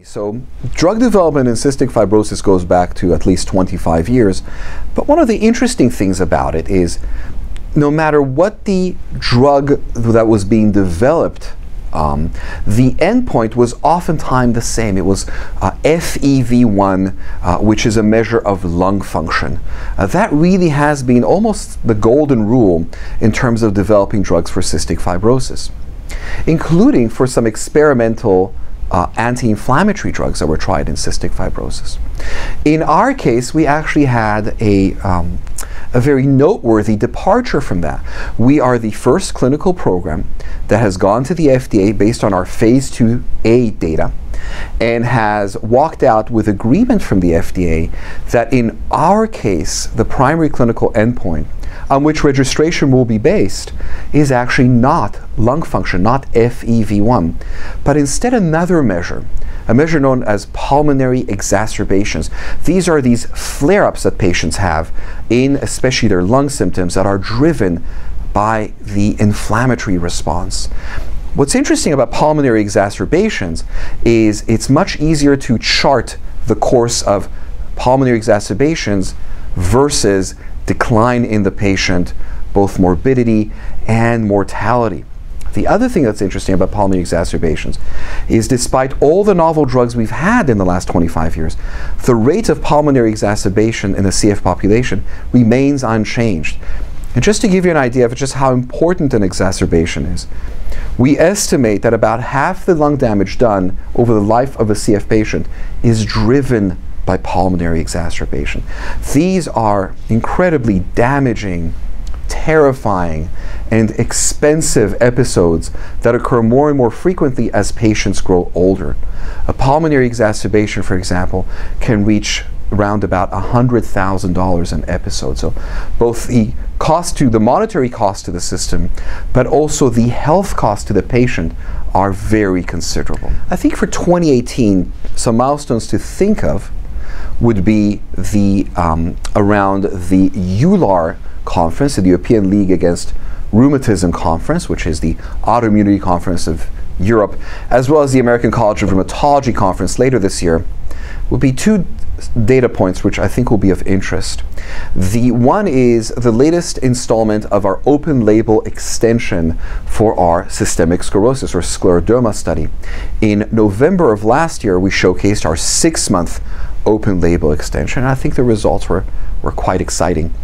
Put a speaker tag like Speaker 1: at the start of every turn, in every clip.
Speaker 1: So drug development in cystic fibrosis goes back to at least 25 years, but one of the interesting things about it is no matter what the drug that was being developed, the endpoint was oftentimes the same. It was FEV1, which is a measure of lung function. That really has been almost the golden rule in terms of developing drugs for cystic fibrosis, including for some experimental anti-inflammatory drugs that were tried in cystic fibrosis. In our case, we actually had a very noteworthy departure from that. We are the first clinical program that has gone to the FDA based on our phase 2A data and has walked out with agreement from the FDA that in our case, the primary clinical endpoint on which registration will be based is actually not lung function, not FEV1, but instead another measure, a measure known as pulmonary exacerbations. These are these flare-ups that patients have in especially their lung symptoms that are driven by the inflammatory response. What's interesting about pulmonary exacerbations is it's much easier to chart the course of pulmonary exacerbations versus decline in the patient, both morbidity and mortality. The other thing that's interesting about pulmonary exacerbations is despite all the novel drugs we've had in the last 25 years, the rate of pulmonary exacerbation in the CF population remains unchanged. And just to give you an idea of just how important an exacerbation is, we estimate that about half the lung damage done over the life of a CF patient is driven by pulmonary exacerbation. These are incredibly damaging, terrifying, and expensive episodes that occur more and more frequently as patients grow older. A pulmonary exacerbation, for example, can reach around about $100,000 an episode. So both the cost to the monetary cost to the system, but also the health cost to the patient are very considerable. I think for 2018, some milestones to think of would be the around the EULAR conference, the European League Against Rheumatism conference, which is the autoimmunity conference of Europe, as well as the American College of Rheumatology conference later this year, will be two data points which I think will be of interest. The one is the latest installment of our open label extension for our systemic sclerosis or scleroderma study. In November of last year, we showcased our 6-month open label extension, and I think the results were quite exciting.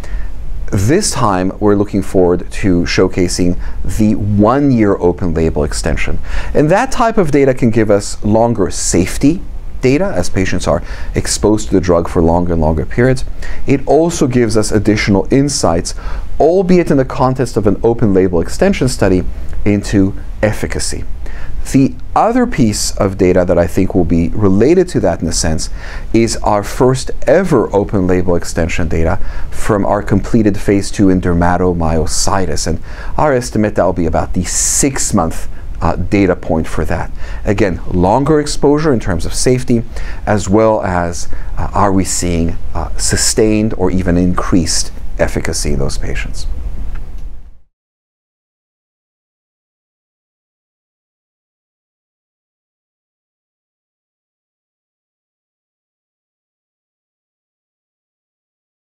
Speaker 1: This time, we're looking forward to showcasing the 1-year open label extension. And that type of data can give us longer safety data as patients are exposed to the drug for longer and longer periods. It also gives us additional insights, albeit in the context of an open label extension study, into efficacy. The other piece of data that I think will be related to that in a sense is our first ever open label extension data from our completed phase 2 in dermatomyositis. And our estimate that will be about the 6-month data point for that. Again, longer exposure in terms of safety, as well as are we seeing sustained or even increased efficacy in those patients.